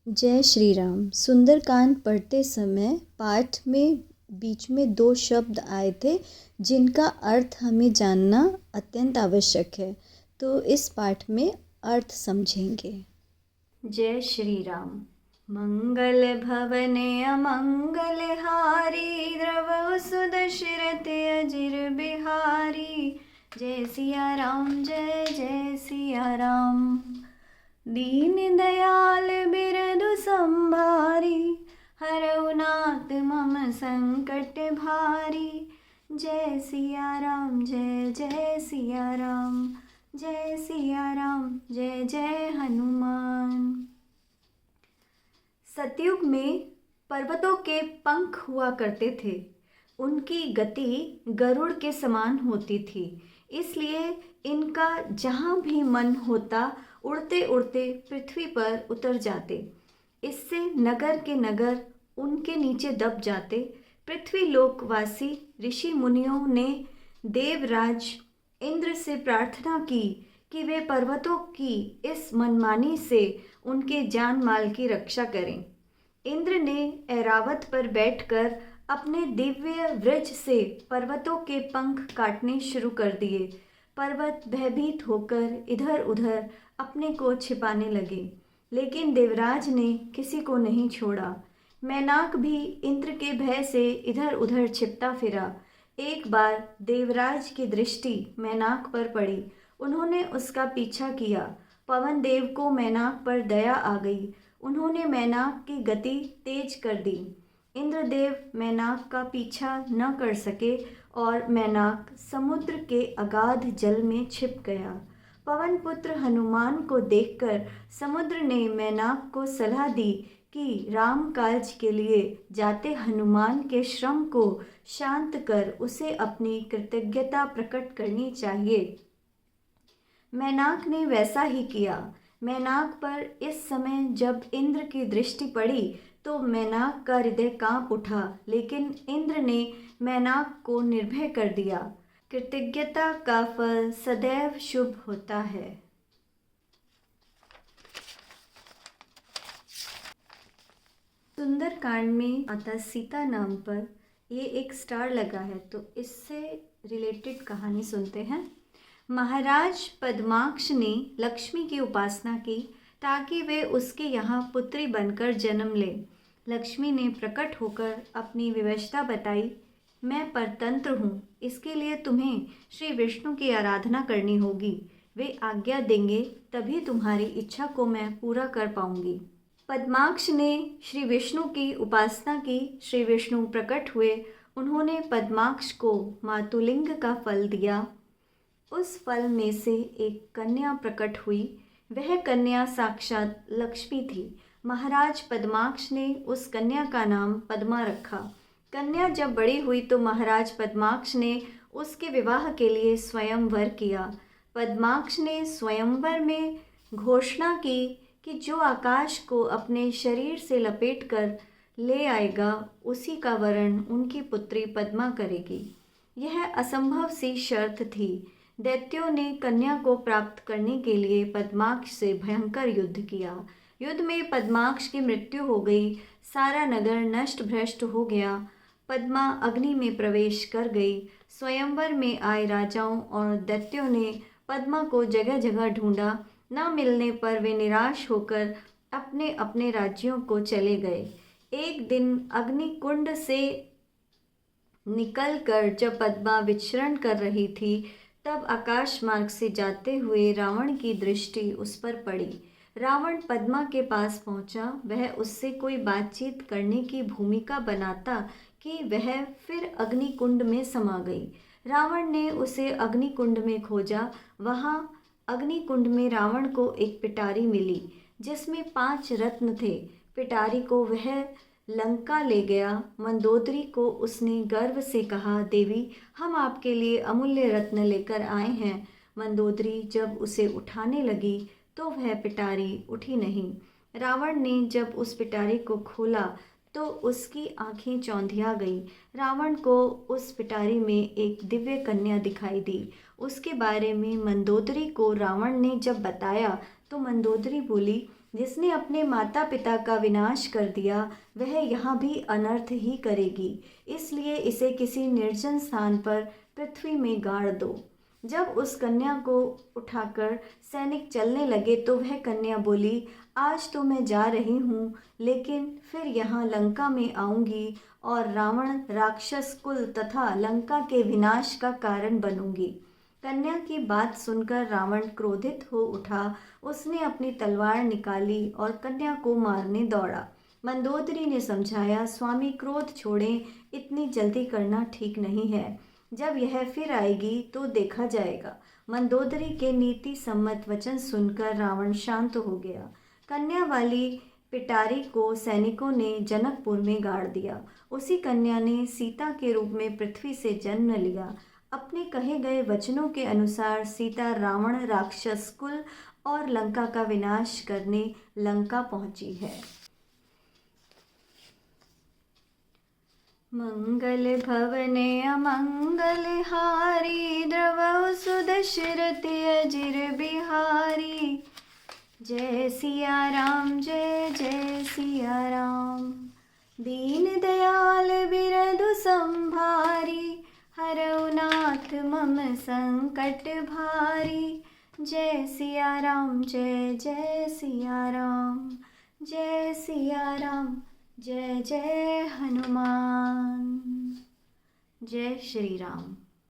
जय श्री राम। सुंदरकांड पढ़ते समय पाठ में बीच में दो शब्द आए थे जिनका अर्थ हमें जानना अत्यंत आवश्यक है। तो इस पाठ में अर्थ समझेंगे। जय श्री राम। मंगल भवने अमंगल हारी, द्रव सुदशरथ अजिर बिहारी। जय सिया राम, जय जय सिया राम। दीन दयाल बिरधु संभारी, हरऊ नाथ मम संकट भारी। जय सिया राम, जय जय सिया राम। जय सिया राम, जय जय हनुमान। सतयुग में पर्वतों के पंख हुआ करते थे। उनकी गति गरुड़ के समान होती थी, इसलिए इनका जहाँ भी मन होता उड़ते उड़ते पृथ्वी पर उतर जाते। इससे नगर के नगर उनके नीचे दब जाते। पृथ्वी लोकवासी ऋषि मुनियों ने देवराज इंद्र से प्रार्थना की कि वे पर्वतों की इस मनमानी से उनके जान माल की रक्षा करें। इंद्र ने ऐरावत पर बैठकर अपने दिव्य वृज से पर्वतों के पंख काटने शुरू कर दिए। पर्वत भयभीत होकर इधर उधर अपने को छिपाने लगे, लेकिन देवराज ने किसी को नहीं छोड़ा। मैनाक भी इंद्र के भय से इधर उधर छिपता फिरा। एक बार देवराज की दृष्टि मैनाक पर पड़ी। उन्होंने उसका पीछा किया। पवन देव को मैनाक पर दया आ गई। उन्होंने मैनाक की गति तेज कर दी। इंद्रदेव मैनाक का पीछा न कर सके और मैनाक समुद्र के अगाध जल में छिप गया। पवन पुत्र हनुमान को देखकर समुद्र ने मैनाक को सलाह दी कि राम काज के लिए जाते हनुमान के श्रम को शांत कर उसे अपनी कृतज्ञता प्रकट करनी चाहिए। मैनाक ने वैसा ही किया। मैनाक पर इस समय जब इंद्र की दृष्टि पड़ी तो मैनाक का हृदय कांप उठा, लेकिन इंद्र ने मैनाक को निर्भय कर दिया। कृतज्ञता का फल सदैव शुभ होता है। सुंदरकांड में आता सीता नाम पर ये एक स्टार लगा है, तो इससे रिलेटेड कहानी सुनते हैं। महाराज पद्माक्ष ने लक्ष्मी की उपासना की ताकि वे उसके यहाँ पुत्री बनकर जन्म ले। लक्ष्मी ने प्रकट होकर अपनी विवशता बताई। मैं परतंत्र हूँ, इसके लिए तुम्हें श्री विष्णु की आराधना करनी होगी। वे आज्ञा देंगे तभी तुम्हारी इच्छा को मैं पूरा कर पाऊंगी। पद्माक्ष ने श्री विष्णु की उपासना की। श्री विष्णु प्रकट हुए। उन्होंने पद्माक्ष को मातुलिंग का फल दिया। उस फल में से एक कन्या प्रकट हुई। वह कन्या साक्षात लक्ष्मी थी। महाराज पद्माक्ष ने उस कन्या का नाम पद्मा रखा। कन्या जब बड़ी हुई तो महाराज पद्माक्ष ने उसके विवाह के लिए स्वयंवर किया। पद्माक्ष ने स्वयंवर में घोषणा की कि जो आकाश को अपने शरीर से लपेटकर ले आएगा उसी का वरण उनकी पुत्री पद्मा करेगी। यह असंभव सी शर्त थी। दैत्यों ने कन्या को प्राप्त करने के लिए पद्माक्ष से भयंकर युद्ध किया। युद्ध में पद्माक्ष की मृत्यु हो गई। सारा नगर नष्ट भ्रष्ट हो गया। पद्मा अग्नि में प्रवेश कर गई। स्वयंवर में आए राजाओं और दैत्यों ने पद्मा को जगह जगह ढूंढा। न मिलने पर वे निराश होकर अपने अपने राज्यों को चले गए। एक दिन अग्निकुंड से निकलकर जब पद्मा विचरण कर रही थी तब आकाश मार्ग से जाते हुए रावण की दृष्टि उस पर पड़ी। रावण पद्मा के पास पहुंचा। वह उससे कोई बातचीत करने की भूमिका बनाता कि वह फिर अग्निकुंड में समा गई। रावण ने उसे अग्निकुंड में खोजा। वहां अग्निकुंड में रावण को एक पिटारी मिली जिसमें 5 रत्न थे। पिटारी को वह लंका ले गया। मंदोदरी को उसने गर्व से कहा, देवी हम आपके लिए अमूल्य रत्न लेकर आए हैं। मंदोदरी जब उसे उठाने लगी तो वह पिटारी उठी नहीं। रावण ने जब उस पिटारी को खोला तो उसकी आंखें चौंधिया गई। रावण को उस पिटारी में एक दिव्य कन्या दिखाई दी। उसके बारे में मंदोदरी को रावण ने जब बताया तो मंदोदरी बोली, जिसने अपने माता पिता का विनाश कर दिया वह यहाँ भी अनर्थ ही करेगी, इसलिए इसे किसी निर्जन स्थान पर पृथ्वी में गाड़ दो। जब उस कन्या को उठाकर सैनिक चलने लगे तो वह कन्या बोली, आज तो मैं जा रही हूँ, लेकिन फिर यहाँ लंका में आऊँगी और रावण राक्षस कुल तथा लंका के विनाश का कारण बनूंगी। कन्या की बात सुनकर रावण क्रोधित हो उठा। उसने अपनी तलवार निकाली और कन्या को मारने दौड़ा। मंदोदरी ने समझाया, स्वामी क्रोध छोड़ें, इतनी जल्दी करना ठीक नहीं है। जब यह फिर आएगी तो देखा जाएगा। मंदोदरी के नीति सम्मत वचन सुनकर रावण शांत हो गया। कन्या वाली पिटारी को सैनिकों ने जनकपुर में गाड़ दिया। उसी कन्या ने सीता के रूप में पृथ्वी से जन्म लिया। अपने कहे गए वचनों के अनुसार सीता रावण राक्षस कुल और लंका का विनाश करने लंका पहुंची है। मंगल भवने अमंगल हारी, द्रवहु सुदशरथि अजिर बिहारी। जय सिया राम, जय जय सिया राम। दीन दयाल बिरधु संभारी, हरऊ नाथ मम संकट भारी। जय सिया राम, जय जय सिया राम। जय सिया राम, जय जय हनुमान। जय श्री राम।